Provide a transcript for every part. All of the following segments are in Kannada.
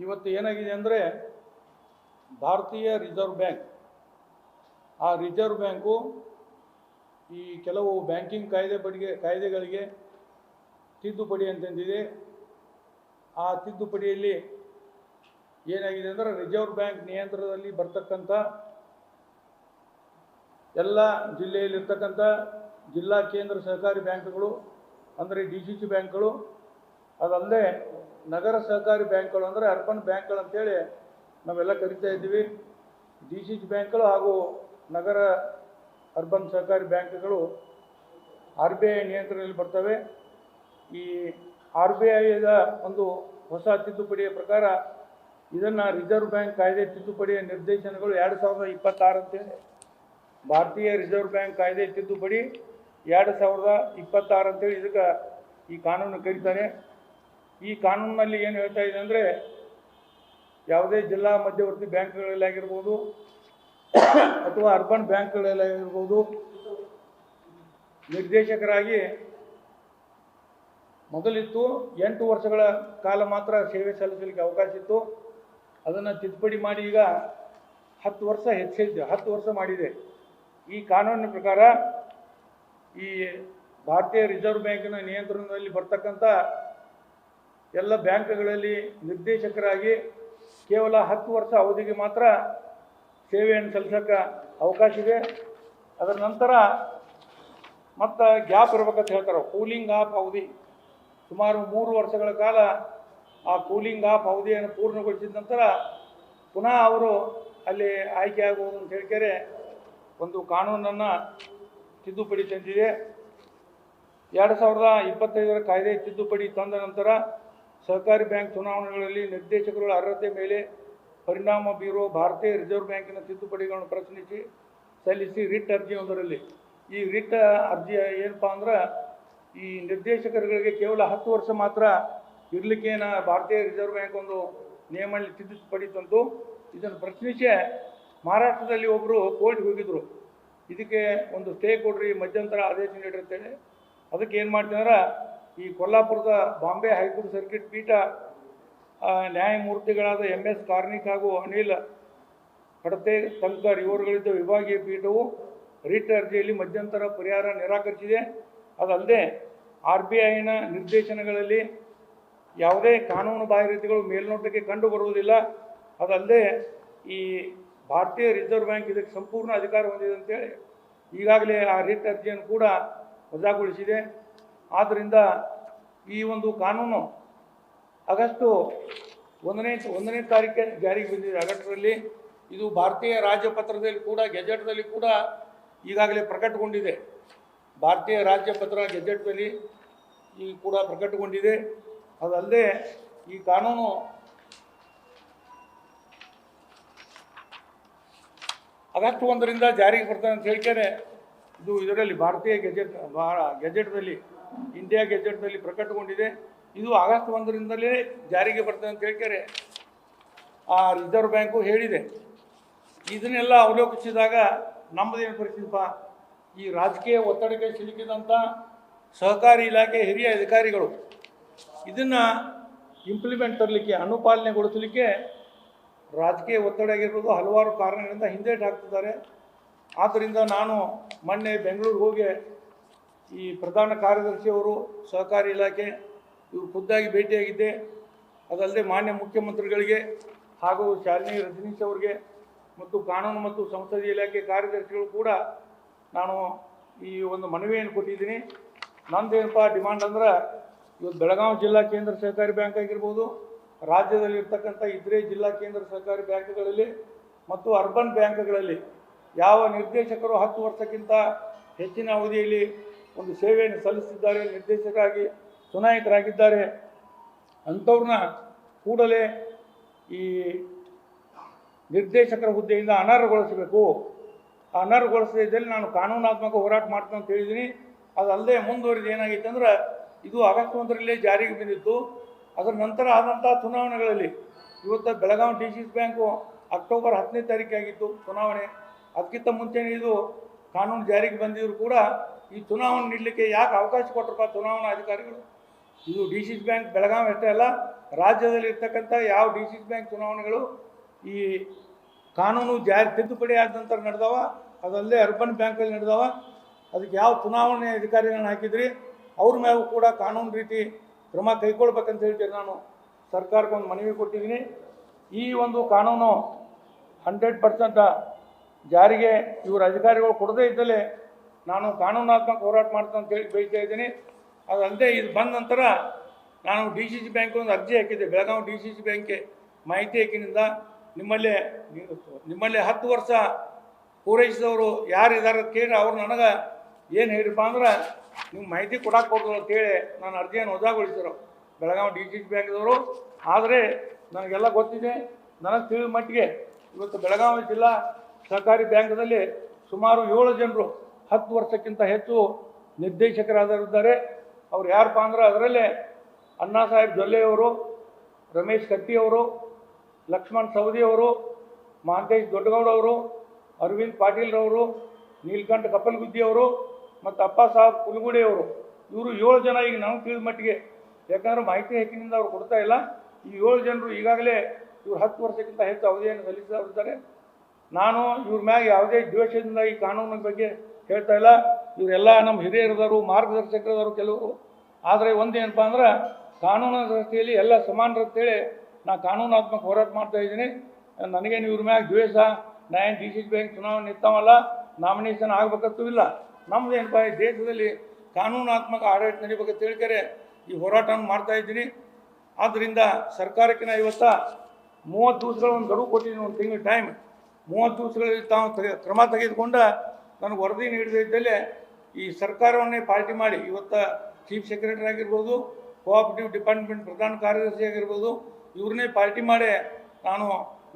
ಇವತ್ತು ಏನಾಗಿದೆ ಅಂದರೆ ಭಾರತೀಯ ರಿಸರ್ವ್ ಬ್ಯಾಂಕ್, ಆ ರಿಸರ್ವ್ ಬ್ಯಾಂಕು ಈ ಕೆಲವು ಬ್ಯಾಂಕಿಂಗ್ ಕಾಯ್ದೆಗಳಿಗೆ ತಿದ್ದುಪಡಿ ಅಂತಂದಿದೆ. ಆ ತಿದ್ದುಪಡಿಯಲ್ಲಿ ಏನಾಗಿದೆ ಅಂದರೆ ರಿಸರ್ವ್ ಬ್ಯಾಂಕ್ ನಿಯಂತ್ರಣದಲ್ಲಿ ಬರ್ತಕ್ಕಂಥ ಎಲ್ಲ ಜಿಲ್ಲೆಯಲ್ಲಿರ್ತಕ್ಕಂಥ ಜಿಲ್ಲಾ ಕೇಂದ್ರ ಸಹಕಾರಿ ಬ್ಯಾಂಕ್ಗಳು ಅಂದರೆ DCC ಬ್ಯಾಂಕ್ಗಳು, ಅದಲ್ಲದೆ ನಗರ ಸಹಕಾರಿ ಬ್ಯಾಂಕ್ಗಳು ಅಂದರೆ ಅರ್ಬನ್ ಬ್ಯಾಂಕ್ಗಳು ಅಂತೇಳಿ ನಾವೆಲ್ಲ ಕರಿತಾ ಇದ್ದೀವಿ. DCC ಬ್ಯಾಂಕ್ಗಳು ಹಾಗೂ ನಗರ ಅರ್ಬನ್ ಸಹಕಾರಿ ಬ್ಯಾಂಕ್ಗಳು RBI ನಿಯಂತ್ರಣದಲ್ಲಿ ಬರ್ತವೆ. ಈ RBIದ ಒಂದು ಹೊಸ ತಿದ್ದುಪಡಿಯ ಪ್ರಕಾರ ಇದನ್ನು ರಿಸರ್ವ್ ಬ್ಯಾಂಕ್ ಕಾಯ್ದೆ ತಿದ್ದುಪಡಿಯ ನಿರ್ದೇಶನಗಳು 2026 ಅಂತೇಳಿ ಭಾರತೀಯ ರಿಸರ್ವ್ ಬ್ಯಾಂಕ್ ಕಾಯ್ದೆ ತಿದ್ದುಪಡಿ 2026 ಅಂತೇಳಿ ಇದಕ್ಕೆ ಈ ಕಾನೂನು ಕರೀತಾರೆ. ಈ ಕಾನೂನಿನಲ್ಲಿ ಏನು ಹೇಳ್ತಾ ಇದೆ ಅಂದರೆ ಯಾವುದೇ ಜಿಲ್ಲಾ ಮಧ್ಯವರ್ತಿ ಬ್ಯಾಂಕ್ಗಳಲ್ಲಾಗಿರ್ಬೋದು ಅಥವಾ ಅರ್ಬನ್ ಬ್ಯಾಂಕ್ಗಳಲ್ಲಾಗಿರ್ಬೋದು ನಿರ್ದೇಶಕರಾಗಿ ಮೊದಲಿತ್ತು 8 ವರ್ಷಗಳ ಕಾಲ ಮಾತ್ರ ಸೇವೆ ಸಲ್ಲಿಸಲಿಕ್ಕೆ ಅವಕಾಶ ಇತ್ತು. ಅದನ್ನು ತಿದ್ದುಪಡಿ ಮಾಡಿ ಈಗ 10 ವರ್ಷ ಹೆಚ್ಚಿದೆ, 10 ವರ್ಷ ಮಾಡಿದೆ. ಈ ಕಾನೂನಿನ ಪ್ರಕಾರ ಈ ಭಾರತೀಯ ರಿಸರ್ವ್ ಬ್ಯಾಂಕಿನ ನಿಯಂತ್ರಣದಲ್ಲಿ ಬರ್ತಕ್ಕಂಥ ಎಲ್ಲ ಬ್ಯಾಂಕ್ಗಳಲ್ಲಿ ನಿರ್ದೇಶಕರಾಗಿ ಕೇವಲ 10 ವರ್ಷ ಅವಧಿಗೆ ಮಾತ್ರ ಸೇವೆಯನ್ನು ಸಲ್ಲಿಸೋಕ್ಕೆ ಅವಕಾಶ ಇದೆ. ಅದರ ನಂತರ ಮತ್ತು ಗ್ಯಾಪ್ ಇರ್ಬೇಕಂತ ಹೇಳ್ತಾರೆ, ಕೂಲಿಂಗ್ ಆಫ್ ಅವಧಿ. ಸುಮಾರು 3 ವರ್ಷಗಳ ಕಾಲ ಆ ಕೂಲಿಂಗ್ ಆಫ್ ಅವಧಿಯನ್ನು ಪೂರ್ಣಗೊಳಿಸಿದ ನಂತರ ಪುನಃ ಅವರು ಅಲ್ಲಿ ಆಯ್ಕೆ ಆಗ್ಬೋದು ಅಂತ ಹೇಳ್ತಾರೆ ಒಂದು ಕಾನೂನನ್ನು ತಿದ್ದುಪಡಿ ತಂದಿದೆ. 2025 ಕಾಯ್ದೆ ತಿದ್ದುಪಡಿ ತಂದ ನಂತರ ಸಹಕಾರಿ ಬ್ಯಾಂಕ್ ಚುನಾವಣೆಗಳಲ್ಲಿ ನಿರ್ದೇಶಕರುಗಳ ಅರ್ಹತೆ ಮೇಲೆ ಪರಿಣಾಮ ಬೀರುವ ಭಾರತೀಯ ರಿಸರ್ವ್ ಬ್ಯಾಂಕಿನ ತಿದ್ದುಪಡಿಗಳನ್ನು ಪ್ರಶ್ನಿಸಿ ಸಲ್ಲಿಸಿ ರಿಟ್ ಅರ್ಜಿಯೊಂದರಲ್ಲಿ ಈ ರಿಟ್ ಅರ್ಜಿ ಏನಪ್ಪ ಅಂದ್ರೆ ಈ ನಿರ್ದೇಶಕರುಗಳಿಗೆ ಕೇವಲ 10 ವರ್ಷ ಮಾತ್ರ ಇರಲಿಕ್ಕೆ ಭಾರತೀಯ ರಿಸರ್ವ್ ಬ್ಯಾಂಕ್ ಒಂದು ನಿಯಮದಲ್ಲಿ ತಿದ್ದುಪಡಿ ತಂತು. ಇದನ್ನು ಪ್ರಶ್ನಿಸಿ ಮಹಾರಾಷ್ಟ್ರದಲ್ಲಿ ಒಬ್ಬರು ಕೋರ್ಟ್ಗೆ ಹೋಗಿದ್ರು. ಇದಕ್ಕೆ ಒಂದು ಸ್ಟೇ ಕೊಡ್ರಿ, ಮಧ್ಯಂತರ ಆದೇಶ ನೀಡಿರ್ತೇನೆ. ಅದಕ್ಕೆ ಏನು ಮಾಡ್ತಿದ್ದಾರೆ, ಈ ಕೊಲ್ಲಾಪುರದ ಬಾಂಬೆ ಹೈಕೋರ್ಟ್ ಸರ್ಕಿಟ್ ಪೀಠ ನ್ಯಾಯಮೂರ್ತಿಗಳಾದ MS ಕಾರ್ನಿಕ್ ಹಾಗೂ ಅನಿಲ್ ಕಡತೆ ತಂಕರ್ ಇವರುಗಳಿದ್ದ ವಿಭಾಗೀಯ ಪೀಠವು ರಿಟ್ ಅರ್ಜಿಯಲ್ಲಿ ಮಧ್ಯಂತರ ಪರಿಹಾರ ನಿರಾಕರಿಸಿದೆ. ಅದಲ್ಲದೆ RBIನ ನಿರ್ದೇಶನಗಳಲ್ಲಿ ಯಾವುದೇ ಕಾನೂನು ಬಾಹಿರತೆಗಳು ಮೇಲ್ನೋಟಕ್ಕೆ ಕಂಡು ಬರುವುದಿಲ್ಲ. ಅದಲ್ಲದೆ ಈ ಭಾರತೀಯ ರಿಸರ್ವ್ ಬ್ಯಾಂಕ್ ಇದಕ್ಕೆ ಸಂಪೂರ್ಣ ಅಧಿಕಾರ ಹೊಂದಿದೆ ಅಂತೇಳಿ ಈಗಾಗಲೇ ಆ ರಿಟ್ ಅರ್ಜಿಯನ್ನು ಕೂಡ ವಜಾಗೊಳಿಸಿದೆ. ಆದ್ದರಿಂದ ಈ ಒಂದು ಕಾನೂನು ಆಗಸ್ಟು 1ನೇ ತಾರೀಕಿಗೆ ಜಾರಿಗೆ ಬಂದಿದೆ. ಆಗಸ್ಟ್ರಲ್ಲಿ ಇದು ಭಾರತೀಯ ರಾಜ್ಯಪತ್ರದಲ್ಲಿ ಕೂಡ ಗೆಜೆಟ್ದಲ್ಲಿ ಕೂಡ ಈಗಾಗಲೇ ಪ್ರಕಟಗೊಂಡಿದೆ. ಭಾರತೀಯ ರಾಜ್ಯಪತ್ರ ಗೆಜೆಟ್ನಲ್ಲಿ ಈ ಕೂಡ ಪ್ರಕಟಗೊಂಡಿದೆ. ಅದಲ್ಲದೆ ಈ ಕಾನೂನು ಆಗಸ್ಟ್ 1ರಿಂದ ಜಾರಿಗೆ ಬರ್ತದೆ ಅಂತ ಹೇಳ್ತಾರೆ. ಇದು ಇದರಲ್ಲಿ ಭಾರತೀಯ ಗೆಜೆಟ್ನಲ್ಲಿ ಇಂಡಿಯಾ ಗೆಜೆಟ್ನಲ್ಲಿ ಪ್ರಕಟಗೊಂಡಿದೆ. ಇದು ಆಗಸ್ಟ್ 1ರಿಂದಲೇ ಜಾರಿಗೆ ಬರ್ತದೆ ಅಂತ ಹೇಳ್ತಾರೆ ಆ ರಿಸರ್ವ್ ಬ್ಯಾಂಕು ಹೇಳಿದೆ. ಇದನ್ನೆಲ್ಲ ಅವಲೋಕಿಸಿದಾಗ ನಮ್ಮದೇನು ಪರಿಸ್ಥಿತಿಪ್ಪ, ಈ ರಾಜಕೀಯ ಒತ್ತಡಕ್ಕೆ ಸಿಲುಕಿದಂಥ ಸಹಕಾರಿ ಇಲಾಖೆ ಹಿರಿಯ ಅಧಿಕಾರಿಗಳು ಇದನ್ನು ಇಂಪ್ಲಿಮೆಂಟ್ ತರಲಿಕ್ಕೆ, ಅನುಪಾಲನೆಗೊಳಿಸಲಿಕ್ಕೆ ರಾಜಕೀಯ ಒತ್ತಡ ಆಗಿರ್ಬೋದು ಹಲವಾರು ಕಾರಣಗಳಿಂದ ಹಿಂದೇಟು ಹಾಕ್ತಿದ್ದಾರೆ. ಆದ್ದರಿಂದ ನಾನು ಮೊನ್ನೆ ಬೆಂಗಳೂರಿಗೆ ಹೋಗಿ ಈ ಪ್ರಧಾನ ಕಾರ್ಯದರ್ಶಿಯವರು ಸಹಕಾರಿ ಇಲಾಖೆ ಇವರು ಖುದ್ದಾಗಿ ಭೇಟಿಯಾಗಿದ್ದೆ. ಅದಲ್ಲದೆ ಮಾನ್ಯ ಮುಖ್ಯಮಂತ್ರಿಗಳಿಗೆ ಹಾಗೂ ಶಾಲಿನಿ ರಜನೀಶ್ ಅವರಿಗೆ ಮತ್ತು ಕಾನೂನು ಮತ್ತು ಸಂಸದೀಯ ಇಲಾಖೆ ಕಾರ್ಯದರ್ಶಿಗಳು ಕೂಡ ನಾನು ಈ ಒಂದು ಮನವಿಯನ್ನು ಕೊಟ್ಟಿದ್ದೀನಿ. ನಂದೇನಪ್ಪ ಡಿಮಾಂಡ್ ಅಂದ್ರೆ ಇವತ್ತು ಬೆಳಗಾವಿ ಜಿಲ್ಲಾ ಕೇಂದ್ರ ಸಹಕಾರಿ ಬ್ಯಾಂಕ್ ಆಗಿರ್ಬೋದು, ರಾಜ್ಯದಲ್ಲಿ ಇರ್ತಕ್ಕಂಥ ಇತರೆ ಜಿಲ್ಲಾ ಕೇಂದ್ರ ಸಹಕಾರಿ ಬ್ಯಾಂಕ್ಗಳಲ್ಲಿ ಮತ್ತು ಅರ್ಬನ್ ಬ್ಯಾಂಕ್ಗಳಲ್ಲಿ ಯಾವ ನಿರ್ದೇಶಕರು 10 ವರ್ಷಕ್ಕಿಂತ ಹೆಚ್ಚಿನ ಅವಧಿಯಲ್ಲಿ ಒಂದು ಸೇವೆಯನ್ನು ಸಲ್ಲಿಸಿದ್ದಾರೆ, ನಿರ್ದೇಶಕರಾಗಿ ಚುನಾಯಿತರಾಗಿದ್ದಾರೆ, ಅಂಥವ್ರನ್ನ ಕೂಡಲೇ ಈ ನಿರ್ದೇಶಕರ ಹುದ್ದೆಯಿಂದ ಅನರ್ಹಗೊಳಿಸಬೇಕು. ಆ ಅನರ್ಹಗೊಳಿಸದಿದ್ದಲ್ಲಿ ನಾನು ಕಾನೂನಾತ್ಮಕ ಹೋರಾಟ ಮಾಡ್ತೀನಿ ಅಂತ ಹೇಳಿದ್ದೀನಿ. ಅದಲ್ಲದೆ ಮುಂದುವರಿದು ಏನಾಗಿತ್ತು ಅಂದ್ರೆ ಇದು ಆಗಸ್ಟ್ 1ರಲ್ಲೇ ಜಾರಿಗೆ ಬಂದಿತ್ತು. ಅದರ ನಂತರ ಆದಂಥ ಚುನಾವಣೆಗಳಲ್ಲಿ ಇವತ್ತು ಬೆಳಗಾವಿ DCC ಬ್ಯಾಂಕು ಅಕ್ಟೋಬರ್ 10ನೇ ತಾರೀಕಾಗಿತ್ತು ಚುನಾವಣೆ. ಅದಕ್ಕಿಂತ ಮುಂಚೆನೇ ಇದು ಕಾನೂನು ಜಾರಿಗೆ ಬಂದಿದ್ರು ಕೂಡ ಈ ಚುನಾವಣೆ ನೀಡಲಿಕ್ಕೆ ಯಾಕೆ ಅವಕಾಶ ಕೊಟ್ಟರಪ್ಪ ಚುನಾವಣಾ ಅಧಿಕಾರಿಗಳು? ಇದು DCC ಬ್ಯಾಂಕ್ ಬೆಳಗಾವಿ ಅಷ್ಟೇ ಅಲ್ಲ, ರಾಜ್ಯದಲ್ಲಿ ಇರ್ತಕ್ಕಂಥ ಯಾವ ಡಿ ಸಿ ಸಿ ಬ್ಯಾಂಕ್ ಚುನಾವಣೆಗಳು ಈ ಕಾನೂನು ಜಾರಿ ತಿದ್ದುಪಡಿ ಆದ ನಂತರ ನಡೆದವ, ಅದಲ್ಲದೆ ಅರ್ಬನ್ ಬ್ಯಾಂಕಲ್ಲಿ ನಡೆದವ, ಅದಕ್ಕೆ ಯಾವ ಚುನಾವಣೆ ಅಧಿಕಾರಿಗಳನ್ನ ಹಾಕಿದ್ರಿ ಅವ್ರ ಮೇಲೂ ಕೂಡ ಕಾನೂನು ರೀತಿ ಕ್ರಮ ಕೈಗೊಳ್ಬೇಕಂತ ಹೇಳ್ತೀನಿ. ನಾನು ಸರ್ಕಾರಕ್ಕೆ ಒಂದು ಮನವಿ ಕೊಟ್ಟಿದ್ದೀನಿ. ಈ ಒಂದು ಕಾನೂನು 100% ಜಾರಿಗೆ ಇವರು ಅಧಿಕಾರಿಗಳು ಕೊಡದೇ ಇದ್ದಲ್ಲಿ ನಾನು ಕಾನೂನಾತ್ಮಕ ಹೋರಾಟ ಮಾಡ್ತೀನಿ ಅಂತೇಳಿ ಬಯಸ್ತಾ ಇದ್ದೀನಿ. ಅದಲ್ಲದೆ ಇದು ಬಂದ ನಂತರ ನಾನು ಡಿ ಸಿ ಸಿ ಬ್ಯಾಂಕ್ ಒಂದು ಅರ್ಜಿ ಹಾಕಿದ್ದೆ, ಬೆಳಗಾವಿ ಡಿ ಸಿ ಸಿ ಬ್ಯಾಂಕ್ಗೆ ಮಾಹಿತಿ ಹಾಕಿನಿಂದ ನಿಮ್ಮಲ್ಲೇ 10 ವರ್ಷ ಪೂರೈಸಿದವರು ಯಾರಿದ್ದಾರೆ ಅಂತ ಕೇಳಿ ಅವ್ರು ನನಗೆ ಏನು ಹೇಳಿರಪ್ಪ ಅಂದ್ರೆ ನೀವು ಮಾಹಿತಿ ಕೊಡಕ್ಕೆ ಹೋಗೋದು ಅಂತೇಳಿ ನಾನು ಅರ್ಜಿಯನ್ನು ವಜಾಗೊಳಿಸಿದ್ರು ಬೆಳಗಾವಿ ಡಿ ಸಿ ಸಿ ಬ್ಯಾಂಕ್ದವರು. ಆದರೆ ನನಗೆಲ್ಲ ಗೊತ್ತಿದೆ, ನನಗೆ ತಿಳಿದ ಮಟ್ಟಿಗೆ ಇವತ್ತು ಬೆಳಗಾವಿ ಜಿಲ್ಲಾ ಸಹಕಾರಿ ಬ್ಯಾಂಕ್ದಲ್ಲಿ ಸುಮಾರು 7 ಜನರು 10 ವರ್ಷಕ್ಕಿಂತ ಹೆಚ್ಚು ನಿರ್ದೇಶಕರಾಗಿದ್ದಾರೆ. ಅವ್ರು ಯಾರಪ್ಪ ಅಂದ್ರೆ ಅದರಲ್ಲೇ ಅಣ್ಣಾ ಸಾಹೇಬ್ ಜೊಲ್ಲೆಯವರು, ರಮೇಶ್ ಕತ್ತಿಯವರು, ಲಕ್ಷ್ಮಣ್ ಸವದಿಯವರು, ಮಹಾಂತೇಶ್ ದೊಡ್ಡಗೌಡವರು, ಅರವಿಂದ್ ಪಾಟೀಲ್ರವರು, ನೀಲಕಂಠ ಕಪ್ಪಲ್ಗುದ್ದಿಯವರು ಮತ್ತು ಅಪ್ಪ ಸಾಹೇಬ್ ಕುಲಗುಡಿಯವರು. ಇವರು 7 ಜನ ಈಗ ನಾವು ತಿಳಿದ ಮಟ್ಟಿಗೆ, ಯಾಕಂದ್ರೆ ಮಾಹಿತಿ ಹಾಕಿನಿಂದ ಅವ್ರು ಕೊಡ್ತಾ ಇಲ್ಲ. ಈ 7 ಜನರು ಈಗಾಗಲೇ ಇವರು 10 ವರ್ಷಕ್ಕಿಂತ ಹೆಚ್ಚು ಅವಧಿಯನ್ನು ಸಲ್ಲಿಸಿದ್ದಾರೆ. ನಾನು ಇವ್ರ ಮ್ಯಾಗ ಯಾವುದೇ ದ್ವೇಷದಿಂದ ಈ ಕಾನೂನಿನ ಬಗ್ಗೆ ಹೇಳ್ತಾ ಇಲ್ಲ. ಇವರೆಲ್ಲ ನಮ್ಮ ಹಿರಿಯರದಾರು, ಮಾರ್ಗದರ್ಶಕರದಾರು ಕೆಲವರು. ಆದರೆ ಒಂದೇನಪ್ಪ ಅಂದ್ರೆ ಕಾನೂನಿನ ವ್ಯವಸ್ಥೆಯಲ್ಲಿ ಎಲ್ಲ ಸಮಾನರಂತೇಳಿ ನಾನು ಕಾನೂನಾತ್ಮಕ ಹೋರಾಟ ಮಾಡ್ತಾ ಇದ್ದೀನಿ. ನನಗೇನು ಇವ್ರ ಮ್ಯಾಗ ದ್ವೇಷ, ನಾನು ಡಿ ಸಿ ಸಿ ಬ್ಯಾಂಕ್ ಚುನಾವಣೆ ನಿಂತವಲ್ಲ, ನಾಮಿನೇಷನ್ ಆಗಬೇಕಂತೂ ಇಲ್ಲ. ನಮ್ದು ಏನಪ್ಪ ಈ ದೇಶದಲ್ಲಿ ಕಾನೂನಾತ್ಮಕ ಆಡಳಿತ ನಡಿಬೇಕಂತ ಹೇಳ್ಕರೆ ಈ ಹೋರಾಟವನ್ನು ಮಾಡ್ತಾ ಇದ್ದೀನಿ. ಆದ್ದರಿಂದ ಸರ್ಕಾರಕ್ಕೆ ನಾನು ಇವತ್ತು 30 ದಿವಸಗಳ ಒಂದು ಗಡುವು ಕೊಟ್ಟಿದ್ದೀನಿ, ಒಂದು ತಿಂಗಳ ಟೈಮ್. 30 ದಿವಸಗಳಲ್ಲಿ ತಾವು ಕ್ರಮ ತೆಗೆದುಕೊಂಡು ನನಗೆ ವರದಿ ನೀಡಿದ್ದಲ್ಲೇ ಈ ಸರ್ಕಾರವನ್ನೇ ಪಾರ್ಟಿ ಮಾಡಿ ಇವತ್ತು ಚೀಫ್ ಸೆಕ್ರೆಟರಿ ಆಗಿರ್ಬೋದು, ಕೋಆಪರೇಟಿವ್ ಡಿಪಾರ್ಟ್ಮೆಂಟ್ ಪ್ರಧಾನ ಕಾರ್ಯದರ್ಶಿ ಆಗಿರ್ಬೋದು, ಇವ್ರನ್ನೇ ಪಾರ್ಟಿ ಮಾಡಿ ನಾನು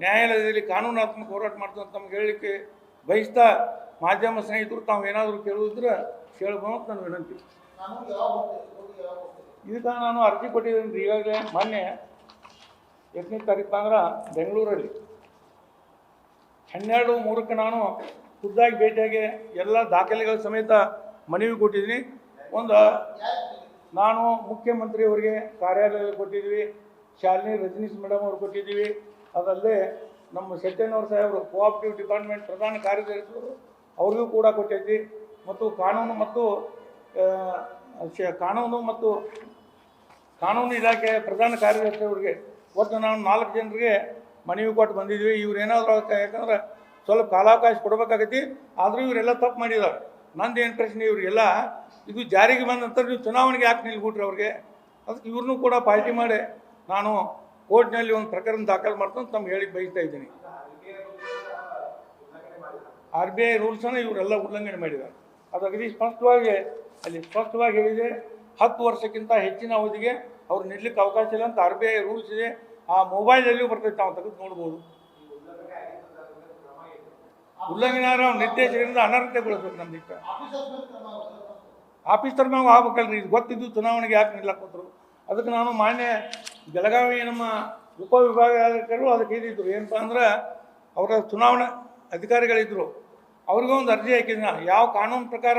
ನ್ಯಾಯಾಲಯದಲ್ಲಿ ಕಾನೂನಾತ್ಮಕ ಹೋರಾಟ ಮಾಡ್ತೀನಿ ಅಂತ ತಮ್ಗೆ ಹೇಳಲಿಕ್ಕೆ ಬಯಸ್ತಾ, ಮಾಧ್ಯಮ ಸ್ನೇಹಿತರು ತಾವು ಏನಾದರೂ ಕೇಳುವುದ್ರೆ ಕೇಳಬಹುದು ಅಂತ ನಾನು ವಿನಂತಿ. ಇದಕ್ಕೆ ನಾನು ಅರ್ಜಿ ಕೊಟ್ಟಿದ್ದೀನಿ ರೀ. ಈಗಾಗಲೇ ಮೊನ್ನೆ 8ನೇ ತಾರೀಕು ಅಂದ್ರೆ ಬೆಂಗಳೂರಲ್ಲಿ 12/3 ನಾನು ಖುದ್ದಾಗಿ ಭೇಟಿಯಾಗಿ ಎಲ್ಲ ದಾಖಲೆಗಳ ಸಮೇತ ಮನವಿ ಕೊಟ್ಟಿದ್ದೀನಿ. ಒಂದು ನಾನು ಮುಖ್ಯಮಂತ್ರಿಯವರಿಗೆ ಕಾರ್ಯಾಲಯದಲ್ಲಿ ಕೊಟ್ಟಿದ್ವಿ, ಶಾಲಿನಿ ರಜನೀಶ್ ಮೇಡಮ್ ಅವ್ರು ಕೊಟ್ಟಿದ್ದೀವಿ. ಅದಲ್ಲದೆ ನಮ್ಮ ಸತ್ಯನವ್ರ ಸಾಹೇಬರು ಕೋಆಪರೇಟಿವ್ ಡಿಪಾರ್ಟ್ಮೆಂಟ್ ಪ್ರಧಾನ ಕಾರ್ಯದರ್ಶಿಗಳು ಅವ್ರಿಗೂ ಕೂಡ ಕೊಟ್ಟಿದ್ವಿ. ಮತ್ತು ಕಾನೂನು ಇಲಾಖೆ ಪ್ರಧಾನ ಕಾರ್ಯದರ್ಶಿ ಅವರಿಗೆ ಒಟ್ಟು ನಾವು 4 ಜನರಿಗೆ ಮನವಿ ಕೊಟ್ಟು ಬಂದಿದ್ವಿ. ಇವ್ರು ಏನಾದರೂ ಯಾಕಂದ್ರೆ ಸ್ವಲ್ಪ ಕಾಲಾವಕಾಶ ಕೊಡಬೇಕಾಗೈತಿ, ಆದರೂ ಇವರೆಲ್ಲ ತಪ್ಪು ಮಾಡಿದ್ದಾರೆ. ನಂದೇನು ಪ್ರಶ್ನೆ, ಇವರಿಗೆಲ್ಲ ಇದು ಜಾರಿಗೆ ಬಂದ ನಂತರ ನೀವು ಚುನಾವಣೆಗೆ ಯಾಕೆ ನಿಲ್ಬಿಟ್ರಿ ಅವ್ರಿಗೆ? ಅದಕ್ಕೆ ಇವ್ರನ್ನೂ ಕೂಡ ಪಾರ್ಟಿ ಮಾಡಿ ನಾನು ಕೋರ್ಟ್ನಲ್ಲಿ ಒಂದು ಪ್ರಕರಣ ದಾಖಲು ಮಾಡ್ಕೊಂಡು ತಮ್ಗೆ ಹೇಳಿ ಬಯಸ್ತಾ ಇದ್ದೀನಿ. RBI ರೂಲ್ಸನ್ನು ಇವರೆಲ್ಲ ಉಲ್ಲಂಘನೆ ಮಾಡಿದ್ದಾರೆ. ಅದು ಅಗದಿ ಸ್ಪಷ್ಟವಾಗಿ ಹೇಳಿದೆ, 10 ವರ್ಷಕ್ಕಿಂತ ಹೆಚ್ಚಿನ ಅವಧಿಗೆ ಅವ್ರು ನಿಲ್ಲಕ್ಕೆ ಅವಕಾಶ ಇಲ್ಲ ಅಂತ RBI ರೂಲ್ಸ್ ಇದೆ. ಆ ಮೊಬೈಲಲ್ಲಿಯೂ ಬರ್ತೈತೆ, ನಾವು ತೆಗೆದು ನೋಡ್ಬೋದು. ಉಲ್ಲಂಘನೆ ಆದರೆ ಅವ್ರು ನಿರ್ದೇಶಕರಿಂದ ಅನರ್ಹತೆಗೊಳಿಸ್ಬೇಕು. ನಮ್ದಿಕ್ಕ ಆಫೀಸರ್ ನಾವು ಆಗ್ಬೇಕಲ್ರಿ. ಇದು ಗೊತ್ತಿದ್ದು ಚುನಾವಣೆಗೆ ಯಾಕೆ ನಿಲ್ಲಕ್ಕೋದ್ರು? ಅದಕ್ಕೆ ನಾನು ಮಾನ್ಯ ಬೆಳಗಾವಿ ನಮ್ಮ ಉಪವಿಭಾಗಾಧಿಕಾರಿಗಳು ಅದಕ್ಕೆ ಇದ್ದಿದ್ರು. ಏನಪ್ಪ ಅಂದ್ರೆ ಅವರ ಚುನಾವಣಾ ಅಧಿಕಾರಿಗಳಿದ್ದರು, ಅವ್ರಿಗೂ ಒಂದು ಅರ್ಜಿ ಹಾಕಿದ್ನ. ಯಾವ ಕಾನೂನು ಪ್ರಕಾರ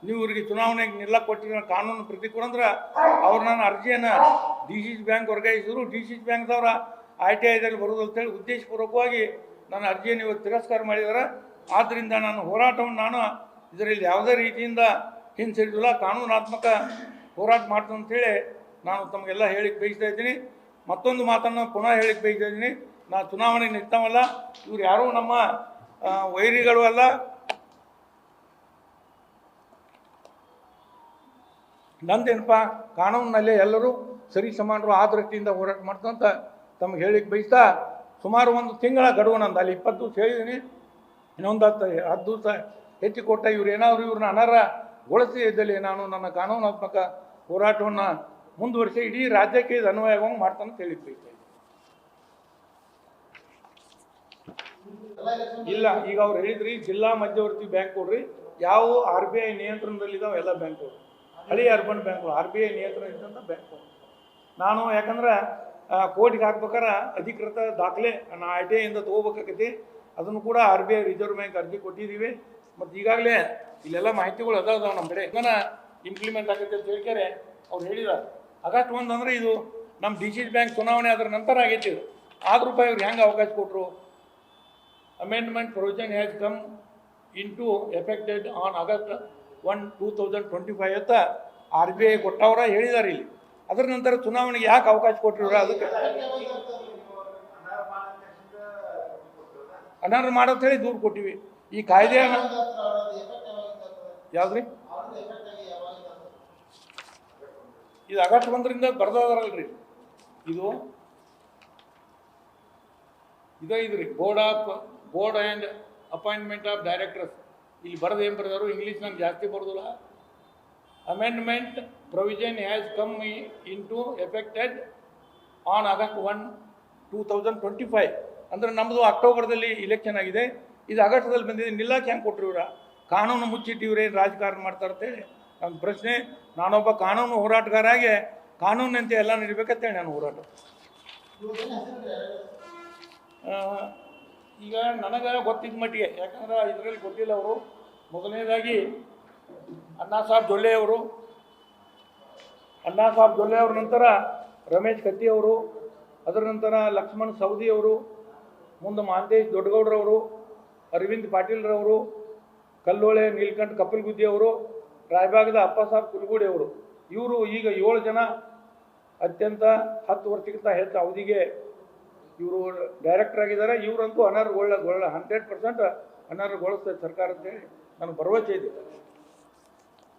ನೀವು ಇವ್ರಿಗೆ ಚುನಾವಣೆಗೆ ನಿಲ್ಲಕ್ಕೆ ಕೊಟ್ಟಿರೋ ಕಾನೂನು ಪ್ರತಿ ಕೊಡಂದ್ರೆ ಅವ್ರು ನನ್ನ ಅರ್ಜಿಯನ್ನು ಡಿ ಸಿ ಸಿ ಬ್ಯಾಂಕ್ ವರ್ಗಾಯಿಸಿದ್ರು. ಡಿ ಸಿ ಸಿ ಬ್ಯಾಂಕ್ದವರ ITIದಲ್ಲಿ ಬರೋದು ಅಂತೇಳಿ ಉದ್ದೇಶಪೂರ್ವಕವಾಗಿ ನನ್ನ ಅರ್ಜಿಯನ್ನು ಇವತ್ತು ತಿರಸ್ಕಾರ ಮಾಡಿದ್ದಾರೆ. ಆದ್ದರಿಂದ ನಾನು ಹೋರಾಟವನ್ನು ಇದರಲ್ಲಿ ಯಾವುದೇ ರೀತಿಯಿಂದ ಹಿಂಸರಿದಿಲ್ಲ, ಕಾನೂನಾತ್ಮಕ ಹೋರಾಟ ಮಾಡ್ತೀನಿ ಅಂತೇಳಿ ನಾನು ತಮಗೆಲ್ಲ ಹೇಳಿಕ್ಕೆ ಬಯಸ್ತಾ ಇದ್ದೀನಿ. ಮತ್ತೊಂದು ಮಾತನ್ನು ಪುನಃ ಹೇಳಿಕ್ಕೆ ಬಯಸ್ತಾ ಇದ್ದೀನಿ, ನಾನು ಚುನಾವಣೆಗೆ ನಿಂತವಲ್ಲ, ಇವ್ರು ಯಾರೂ ನಮ್ಮ ವೈರಿಗಳು ಅಲ್ಲ. ನಂದೇನಪ್ಪ, ಕಾನೂನಿನಲ್ಲಿ ಎಲ್ಲರೂ ಸರಿ ಸಮಾನರು ಆ ದೃಷ್ಟಿಯಿಂದ ಹೋರಾಟ ಮಾಡ್ತಂತ ತಮಗೆ ಹೇಳಿಕ್ಕೆ ಬಯಸ್ತಾ, ಸುಮಾರು ಒಂದು ತಿಂಗಳ ಗಡುವು ನಂದು. ಅಲ್ಲಿ 20 ದಿವಸ ಹೇಳಿದ್ದೀನಿ, ಇನ್ನೊಂದು 10 ದಿವಸ ಹೆಚ್ಚು ಕೊಟ್ಟ. ಇವ್ರು ಏನಾದರೂ ಇವ್ರನ್ನ ಅನರ್ಹಗೊಳಿಸಿ ಇದ್ದಲ್ಲಿ ನಾನು ನನ್ನ ಕಾನೂನಾತ್ಮಕ ಹೋರಾಟವನ್ನು ಮುಂದುವರಿಸಿ ಇಡೀ ರಾಜ್ಯಕ್ಕೆ ಇದು ಅನ್ವಯವಾಗಿ ಮಾಡ್ತಾನೆ ಅಂತ ಹೇಳಿಕ್ಕೆ ಬಯಸ್ತಾ ಇಲ್ಲ. ಈಗ ಅವ್ರು ಹೇಳಿದ್ರಿ ಜಿಲ್ಲಾ ಮಧ್ಯವರ್ತಿ ಬ್ಯಾಂಕ್ ಕೊಡ್ರಿ, ಯಾವ RBI ನಿಯಂತ್ರಣದಲ್ಲಿದ್ದಾವೆ ಎಲ್ಲ ಬ್ಯಾಂಕ್ಗಳು, ಹಳಿ ಅರ್ಬನ್ ಬ್ಯಾಂಕ್ಗಳು RBI ನಿಯಂತ್ರಣ ಇದ್ದಂಥ ಬ್ಯಾಂಕ್ಗಳು. ನಾನು ಯಾಕಂದ್ರೆ ಕೋರ್ಟ್ಗೆ ಹಾಕ್ಬೇಕಾರೆ ಅಧಿಕೃತ ದಾಖಲೆ ನಾನು ITIಯಿಂದ ತೊಗೋಬೇಕಾಗೈತಿ. ಅದನ್ನು ಕೂಡ RBI ರಿಸರ್ವ್ ಬ್ಯಾಂಕ್ ಅರ್ಜಿ ಕೊಟ್ಟಿದ್ದೀವಿ. ಮತ್ತು ಈಗಾಗಲೇ ಇಲ್ಲೆಲ್ಲ ಮಾಹಿತಿಗಳು ಅದಾವ ನಮ್ಮ ಕಡೆ. ಇದನ್ನು ಇಂಪ್ಲಿಮೆಂಟ್ ಆಗೈತೆ ಅಂತ ಹೇಳ್ತಾರೆ ಅವ್ರು ಹೇಳಿದ್ದಾರೆ. ಆಗಸ್ಟ್ 1 ಅಂದರೆ ಇದು ನಮ್ಮ ಡಿ ಸಿ ಬ್ಯಾಂಕ್ ಚುನಾವಣೆ ಅದರ ನಂತರ ಆಗೈತಿ ಇದು. ಆದ್ರೂ ಇವ್ರು ಹೆಂಗೆ ಅವಕಾಶ ಕೊಟ್ಟರು? Amendment provision has come into affected on August 1, 2025 ಅಂತ RBI ಕೊಟ್ಟವರ ಹೇಳಿದ್ದಾರೆ ಇಲ್ಲಿ. ಅದರ ನಂತರ ಚುನಾವಣೆಗೆ ಯಾಕೆ ಅವಕಾಶ ಕೊಟ್ಟಿರೋ? ಅದಕ್ಕೆ ಅನರ್ಹ ಮಾಡಂತ ಹೇಳಿ ದೂರು ಕೊಟ್ಟಿವಿ. ಈ ಕಾಯ್ದೆ ಯಾವ್ದ್ರಿ? ಇದು ಆಗಸ್ಟ್ 1ರಿಂದ ಬರ್ದಲ್ರಿ ಇದು. ಇದ್ರಿ board and appointment of directors. ಇಲ್ಲಿ ಬರೋದು ಏನು ಬರೆದಾರು ಇಂಗ್ಲೀಷ್ ನಂಗೆ ಜಾಸ್ತಿ ಬರೋದಿಲ್ಲ. Amendment provision has come into affected on August 1, 2025. ಅಂದರೆ ನಮ್ಮದು ಅಕ್ಟೋಬರ್ದಲ್ಲಿ ಇಲೆಕ್ಷನ್ ಆಗಿದೆ, ಇದು ಆಗಸ್ಟ್ದಲ್ಲಿ ಬಂದಿದೆ. ನಿಲ್ಲಕ್ಕೆ ಹೆಂಗೆ ಕೊಟ್ಟರು ಇವ್ರ? ಕಾನೂನು ಮುಚ್ಚಿಟ್ಟಿವ್ರೆ ರಾಜಕಾರಣ ಮಾಡ್ತಾರಂತೇಳಿ ನನ್ನ ಪ್ರಶ್ನೆ. ನಾನೊಬ್ಬ ಕಾನೂನು ಹೋರಾಟಗಾರಾಗೆ ಕಾನೂನಂತೆ ಎಲ್ಲ ನಡಿಬೇಕಂತೇಳಿ ನಾನು ಹೋರಾಟ. ಈಗ ನನಗೆ ಗೊತ್ತಿದ್ದ ಮಟ್ಟಿಗೆ, ಯಾಕಂದ್ರೆ ಇದರಲ್ಲಿ ಗೊತ್ತಿಲ್ಲ ಅವರು. ಮೊದಲನೇದಾಗಿ ಅಣ್ಣಾ ಸಾಹೇಬ್ ಜೊಲ್ಲೆ ಅವ್ರ ನಂತರ ರಮೇಶ್ ಕತ್ತಿ ಅವರು, ಅದರ ನಂತರ ಲಕ್ಷ್ಮಣ್ ಸವದಿ ಅವರು, ಮುಂದೆ ಮಹಾಂತೇಶ್ ದೊಡ್ಡಗೌಡ್ರವರು, ಅರವಿಂದ್ ಪಾಟೀಲ್ರವರು, ಕಲ್ಲೋಳೆ ನೀಲ್ಕಂಠ ಕಪಿಲ್ಗುದ್ದಿ ಅವರು, ರಾಯಬಾಗದ ಅಪ್ಪಸಾಬ್ ಕುಲಗೂಡಿ ಅವರು. ಇವರು ಈಗ 7 ಜನ ಅತ್ಯಂತ 10 ವರ್ಷಕ್ಕಿಂತ ಹೆಚ್ಚು ಅವಧಿಗೆ ಇವರು ಡೈರೆಕ್ಟರ್ ಆಗಿದ್ದಾರೆ. ಇವರಂತೂ ಅನರ್ಹಗೊಳ್ಳ 100% ಅನರ್ಹಗೊಳಿಸ್ತದೆ ಸರ್ಕಾರ ಅಂತೇಳಿ ನನಗೆ ಭರವಸೆ ಇದೆ.